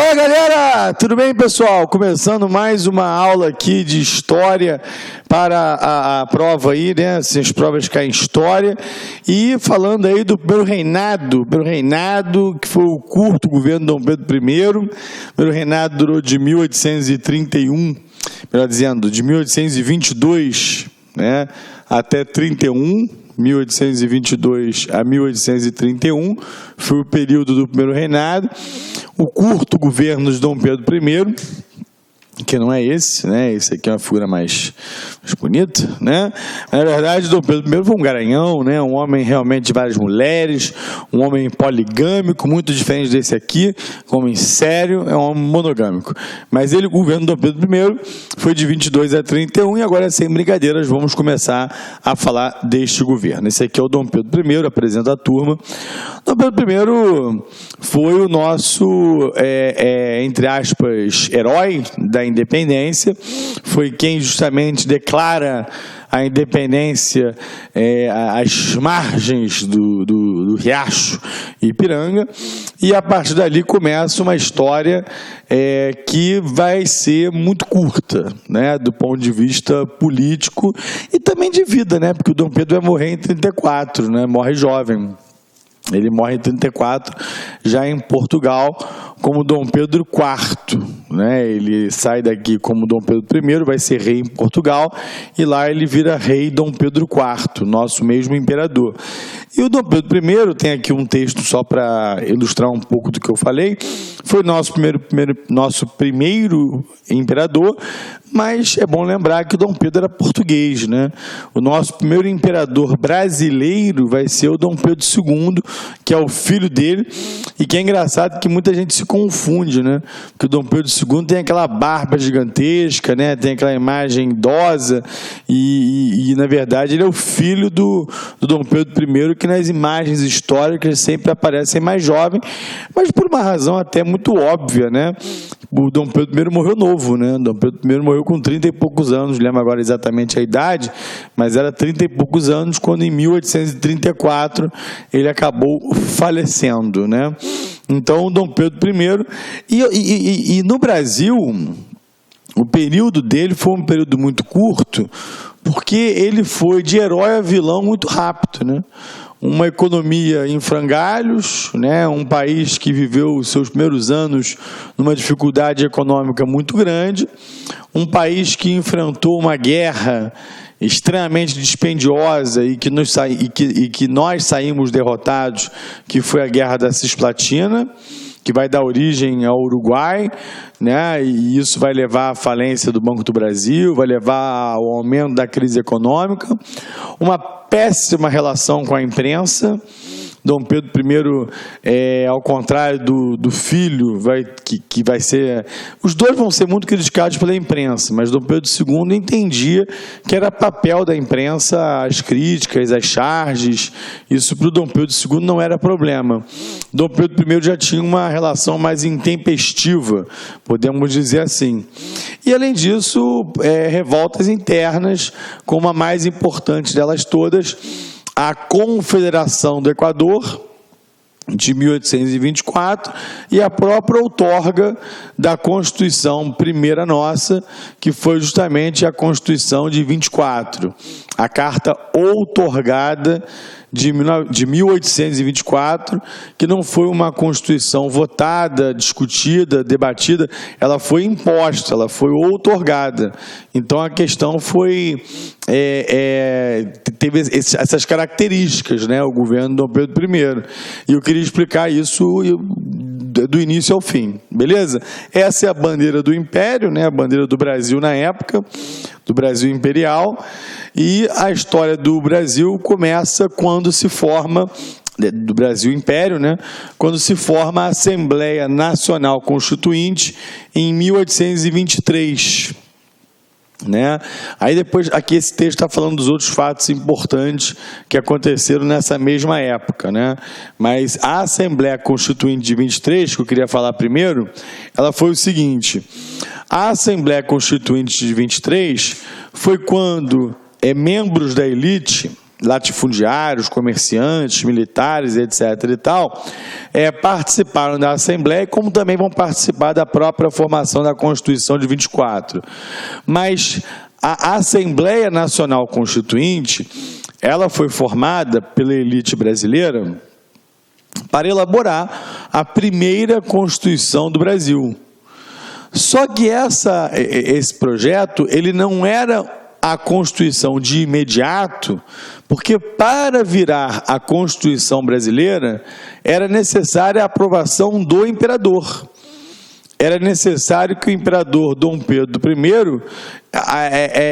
Fala galera, tudo bem pessoal? Começando mais uma aula aqui de história para a prova aí, né? As provas caem em história e falando aí do primeiro reinado que foi o curto governo de Dom Pedro I. O primeiro reinado durou de 1831, melhor dizendo, de 1822, né, até 31. 1822 a 1831 foi o período do primeiro reinado. O curto governo de Dom Pedro I, que não é esse, né? Esse aqui é uma figura mais bonita, né? Na verdade, Dom Pedro I foi um garanhão, né? Um homem realmente de várias mulheres, um homem poligâmico, muito diferente desse aqui, um homem sério, é um homem monogâmico. Mas ele, o governo de Dom Pedro I, foi de 22 a 31 e agora, sem brincadeiras, vamos começar a falar deste governo. Esse aqui é o Dom Pedro I, apresenta a turma. Dom Pedro I foi o nosso, entre aspas, herói da independência, foi quem justamente declara a independência às margens do Riacho Ipiranga, e a partir dali começa uma história que vai ser muito curta, né, do ponto de vista político e também de vida, né, porque o Dom Pedro vai morrer em 34, né, morre jovem. Ele morre em 34, já em Portugal, como Dom Pedro IV, né? Ele sai daqui como Dom Pedro I, vai ser rei em Portugal, e lá ele vira rei Dom Pedro IV, nosso mesmo imperador. E o Dom Pedro I, tem aqui um texto só para ilustrar um pouco do que eu falei, foi nosso primeiro imperador, mas é bom lembrar que o Dom Pedro era português, né? O nosso primeiro imperador brasileiro vai ser o Dom Pedro II, que é o filho dele, e que é engraçado que muita gente se confunde, né? Porque o Dom Pedro II tem aquela barba gigantesca, né? Tem aquela imagem idosa, e na verdade ele é o filho do Dom Pedro I, que nas imagens históricas sempre aparecem mais jovem, mas por uma razão até muito óbvia, né? O Dom Pedro I morreu novo, né? Dom Pedro I morreu com 30 e poucos anos, não lembro agora exatamente a idade, mas era 30 e poucos anos, quando em 1834 ele acabou falecendo, né? Então, Dom Pedro I, e no Brasil, o período dele foi um período muito curto, porque ele foi de herói a vilão muito rápido, né? Uma economia em frangalhos, né? Um país que viveu os seus primeiros anos numa dificuldade econômica muito grande, um país que enfrentou uma guerra extremamente dispendiosa e que nós saímos derrotados, que foi a Guerra da Cisplatina, que vai dar origem ao Uruguai, né? E isso vai levar à falência do Banco do Brasil, vai levar ao aumento da crise econômica, uma péssima relação com a imprensa. Dom Pedro I, ao contrário do filho, que vai ser... Os dois vão ser muito criticados pela imprensa, mas Dom Pedro II entendia que era papel da imprensa as críticas, as charges. Isso para o Dom Pedro II não era problema. Dom Pedro I já tinha uma relação mais intempestiva, podemos dizer assim. E, além disso, revoltas internas, como a mais importante delas todas, a Confederação do Equador, de 1824, e a própria outorga da Constituição Primeira Nossa, que foi justamente a Constituição de 24, a Carta Outorgada de 1824, que não foi uma Constituição votada, discutida, debatida, ela foi imposta, ela foi outorgada. Então, a questão foi... teve essas características, né, o governo de Dom Pedro I. E eu queria explicar isso do início ao fim, beleza? Essa é a bandeira do Império, né, a bandeira do Brasil na época, do Brasil Imperial, e a história do Brasil começa quando se forma, do Brasil Império, né, quando se forma a Assembleia Nacional Constituinte em 1823. Né? Aí depois, aqui esse texto está falando dos outros fatos importantes que aconteceram nessa mesma época, né? Mas a Assembleia Constituinte de 23, que eu queria falar primeiro, ela foi o seguinte: a Assembleia Constituinte de 23 foi quando membros da elite, latifundiários, comerciantes, militares, etc. e tal, participaram da Assembleia, como também vão participar da própria formação da Constituição de 24. Mas a Assembleia Nacional Constituinte, ela foi formada pela elite brasileira para elaborar a primeira Constituição do Brasil. Só que esse projeto, ele não era a Constituição de imediato, porque para virar a Constituição brasileira era necessária a aprovação do imperador. Era necessário que o imperador Dom Pedro I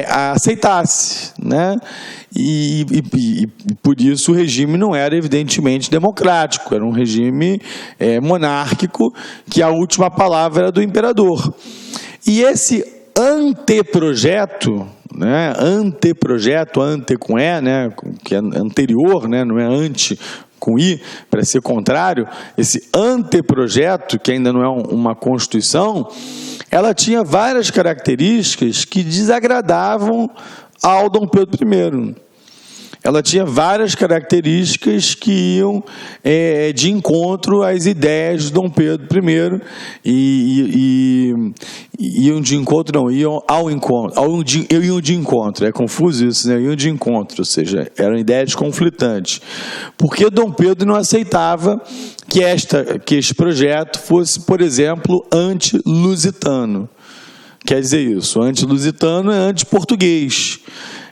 aceitasse, né? E por isso o regime não era evidentemente democrático, era um regime monárquico, que a última palavra era do imperador. E esse anteprojeto, né, ante com E, né, que é anterior, né, não é ante com I, para ser contrário, esse anteprojeto, que ainda não é uma Constituição, ela tinha várias características que desagradavam ao Dom Pedro I. Ela tinha várias características que iam de encontro às ideias de Dom Pedro I iam de encontro, não, iam ao encontro, iam de encontro, é confuso isso, né? Iam de encontro, ou seja, eram ideias conflitantes, porque Dom Pedro não aceitava que este projeto fosse, por exemplo, anti-lusitano. Quer dizer isso, anti-lusitano é anti-português.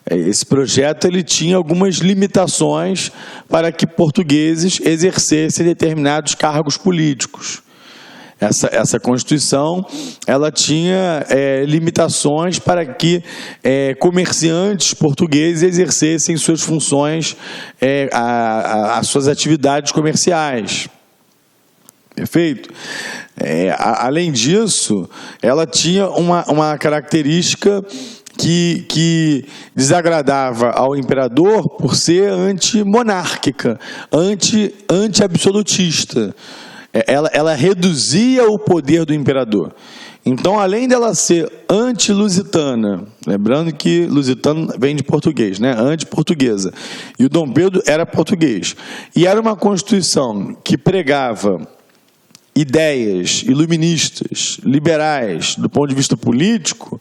Esse projeto ele tinha algumas limitações para que portugueses exercessem determinados cargos políticos. Essa Constituição ela tinha limitações para que comerciantes portugueses exercessem suas funções, as suas atividades comerciais. Perfeito? Além disso, ela tinha uma característica que desagradava ao imperador por ser antimonárquica, anti-absolutista. Ela reduzia o poder do imperador. Então, além dela ser anti-lusitana, lembrando que lusitano vem de português, né? Anti-portuguesa, e o Dom Pedro era português, e era uma Constituição que pregava ideias iluministas, liberais, do ponto de vista político,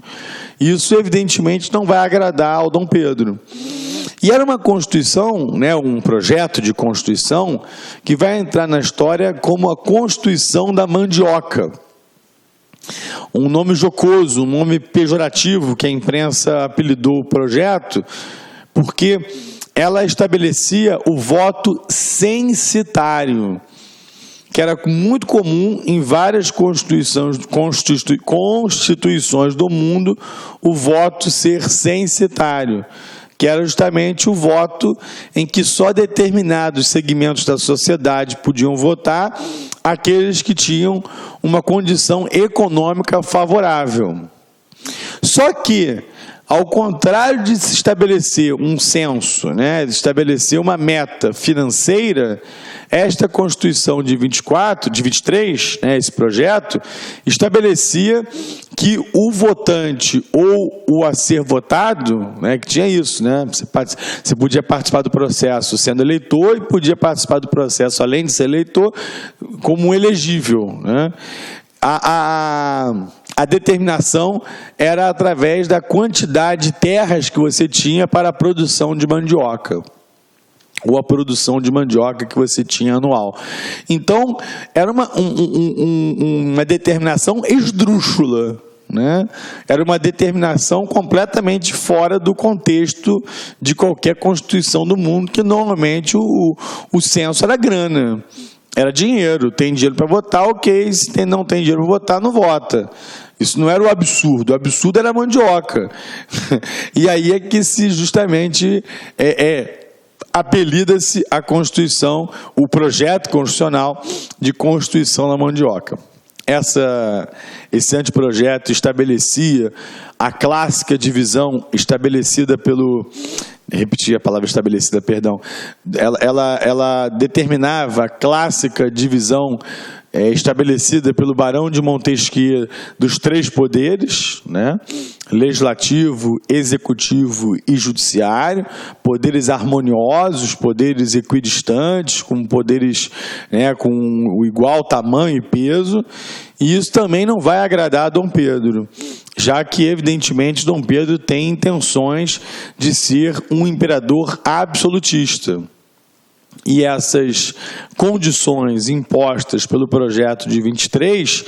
isso evidentemente não vai agradar ao Dom Pedro. E era uma Constituição, né, um projeto de Constituição, que vai entrar na história como a Constituição da Mandioca. Um nome jocoso, um nome pejorativo que a imprensa apelidou o projeto, porque ela estabelecia o voto censitário, que era muito comum em várias constituições do mundo, o voto ser censitário, que era justamente o voto em que só determinados segmentos da sociedade podiam votar, aqueles que tinham uma condição econômica favorável. Só que, ao contrário de se estabelecer um censo, né, de estabelecer uma meta financeira, esta Constituição de 23, né, esse projeto, estabelecia que o votante ou o a ser votado, né, que tinha isso, né, você podia participar do processo sendo eleitor e podia participar do processo, além de ser eleitor, como elegível, né? A determinação era através da quantidade de terras que você tinha para a produção de mandioca, ou a produção de mandioca que você tinha anual. Então, era uma determinação esdrúxula, né? Era uma determinação completamente fora do contexto de qualquer constituição do mundo, que normalmente o censo era grana. Era dinheiro, tem dinheiro para votar, ok, se não tem dinheiro para votar, não vota. Isso não era o absurdo era a mandioca. E aí é que se justamente apelida-se a Constituição, o projeto constitucional de Constituição da Mandioca. Esse anteprojeto estabelecia a clássica divisão estabelecida pelo... Repetir a palavra estabelecida, perdão. Ela determinava a clássica divisão estabelecida pelo Barão de Montesquieu dos 3 poderes, né? Legislativo, executivo e judiciário, poderes harmoniosos, poderes equidistantes, com poderes, né, com o igual tamanho e peso, e isso também não vai agradar a Dom Pedro, já que, evidentemente, Dom Pedro tem intenções de ser um imperador absolutista. E essas condições impostas pelo projeto de 23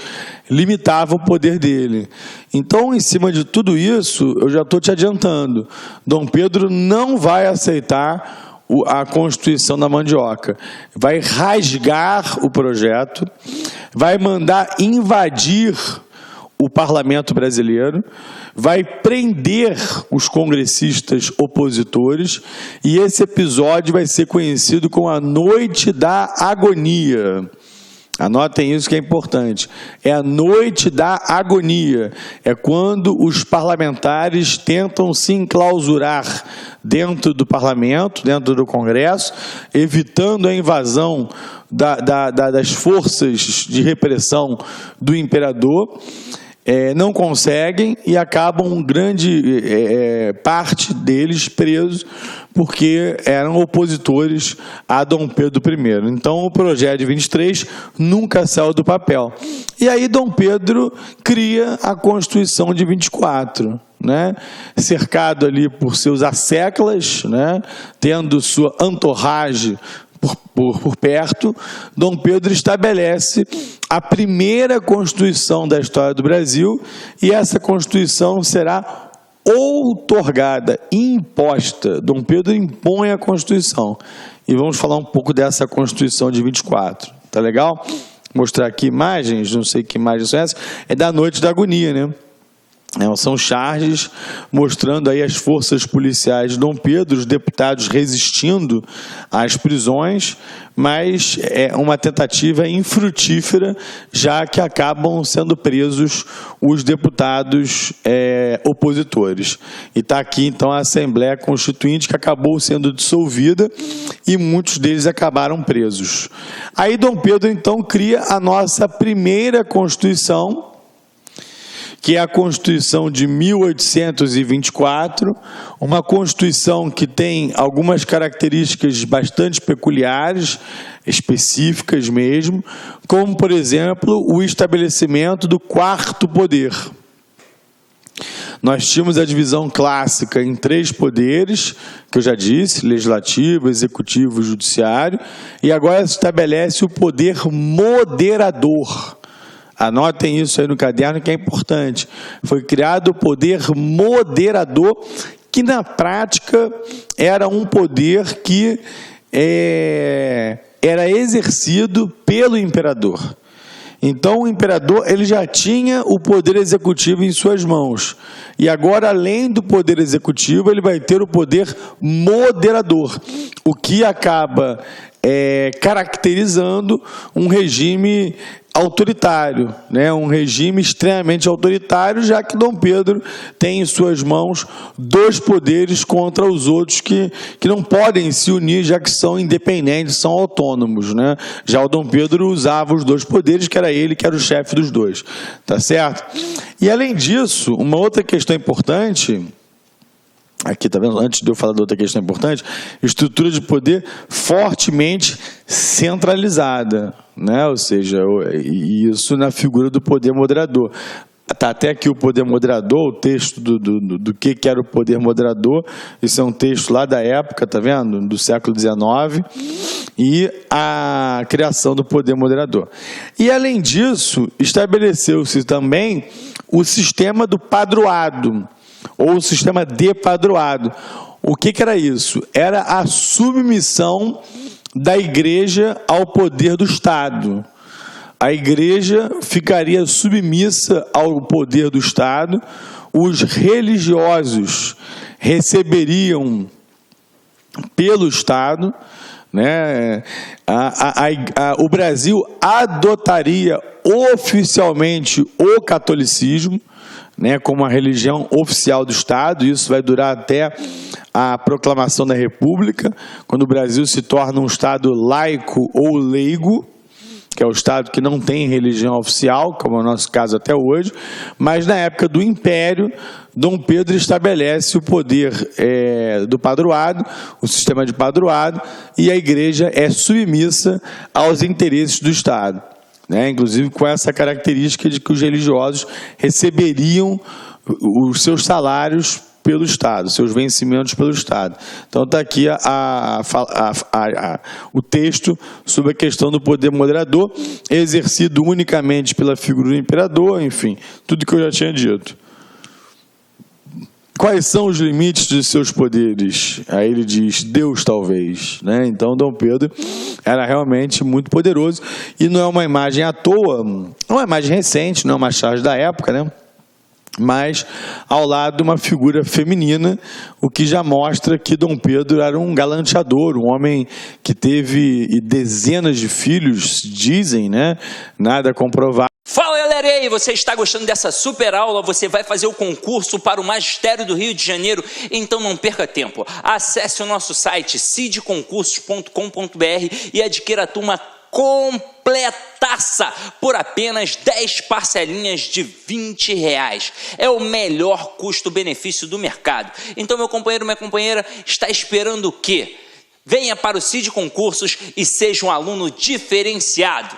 limitavam o poder dele. Então, em cima de tudo isso, eu já estou te adiantando, Dom Pedro não vai aceitar a Constituição da Mandioca. Vai rasgar o projeto, vai mandar invadir o parlamento brasileiro, vai prender os congressistas opositores, e esse episódio vai ser conhecido como a Noite da Agonia. Anotem isso que é importante. É a Noite da Agonia. É quando os parlamentares tentam se enclausurar dentro do parlamento, dentro do Congresso, evitando a invasão das forças de repressão do imperador. Não conseguem e acabam grande parte deles presos porque eram opositores a Dom Pedro I. Então, o projeto de 23 nunca saiu do papel. E aí Dom Pedro cria a Constituição de 24, né? Cercado ali por seus asseclas, né? Tendo sua entourage por perto, Dom Pedro estabelece a primeira Constituição da história do Brasil, e essa Constituição será outorgada, imposta. Dom Pedro impõe a Constituição. E vamos falar um pouco dessa Constituição de 24. Tá legal? Vou mostrar aqui imagens, não sei que imagens são essas, é da Noite da Agonia, né? São charges mostrando aí as forças policiais de Dom Pedro, os deputados resistindo às prisões, mas é uma tentativa infrutífera, já que acabam sendo presos os deputados opositores. E está aqui, então, a Assembleia Constituinte, que acabou sendo dissolvida e muitos deles acabaram presos. Aí Dom Pedro, então, cria a nossa primeira Constituição, que é a Constituição de 1824, uma Constituição que tem algumas características bastante peculiares, específicas mesmo, como, por exemplo, o estabelecimento do 4º poder. Nós tínhamos a divisão clássica em 3 poderes, que eu já disse, legislativo, executivo e judiciário, e agora se estabelece o poder moderador. Anotem isso aí no caderno, que é importante. Foi criado o poder moderador, que na prática era um poder que era exercido pelo imperador. Então o imperador ele já tinha o poder executivo em suas mãos. E agora, além do poder executivo, ele vai ter o poder moderador, o que acaba caracterizando um regime autoritário, né? Um regime extremamente autoritário, já que Dom Pedro tem em suas mãos 2 poderes contra os outros que não podem se unir, já que são independentes, são autônomos, né? Já o Dom Pedro usava os 2 poderes, que era ele que era o chefe dos 2, tá certo? E além disso, uma outra questão importante, aqui, tá vendo? Antes de eu falar da outra questão importante, estrutura de poder fortemente centralizada, né? Ou seja, isso na figura do poder moderador. Está até aqui o poder moderador, o texto do que era o poder moderador. Isso é um texto lá da época, tá vendo? Do século XIX, e a criação do poder moderador. E, além disso, estabeleceu-se também o sistema do padroado, ou o sistema de padroado. O que era isso? Era a submissão da igreja ao poder do Estado. A igreja ficaria submissa ao poder do Estado, os religiosos receberiam pelo Estado, né? O Brasil adotaria oficialmente o catolicismo, né, como a religião oficial do Estado. Isso vai durar até a proclamação da República, quando o Brasil se torna um Estado laico ou leigo. que é o Estado que não tem religião oficial, como é o nosso caso até hoje, mas na época do Império, Dom Pedro estabelece o poder do padroado, o sistema de padroado, e a igreja é submissa aos interesses do Estado, né? Inclusive com essa característica de que os religiosos receberiam os seus salários pelo Estado, seus vencimentos pelo Estado. Então está aqui o texto sobre a questão do poder moderador, exercido unicamente pela figura do imperador, enfim, tudo que eu já tinha dito. Quais são os limites de seus poderes? Aí ele diz, Deus talvez, né? Então Dom Pedro era realmente muito poderoso, e não é uma imagem à toa, não é uma imagem recente, não é uma charge da época, né? Mas ao lado de uma figura feminina, o que já mostra que Dom Pedro era um galanteador, um homem que teve dezenas de filhos, dizem, né? Nada comprovado. Fala galera, e aí, você está gostando dessa super aula? Você vai fazer o concurso para o Magistério do Rio de Janeiro? Então não perca tempo, acesse o nosso site cidconcursos.com.br e adquira a turma completaça por apenas 10 parcelinhas de R$20. É o melhor custo-benefício do mercado. Então, meu companheiro, minha companheira, está esperando o quê? Venha para o Cid Concursos e seja um aluno diferenciado.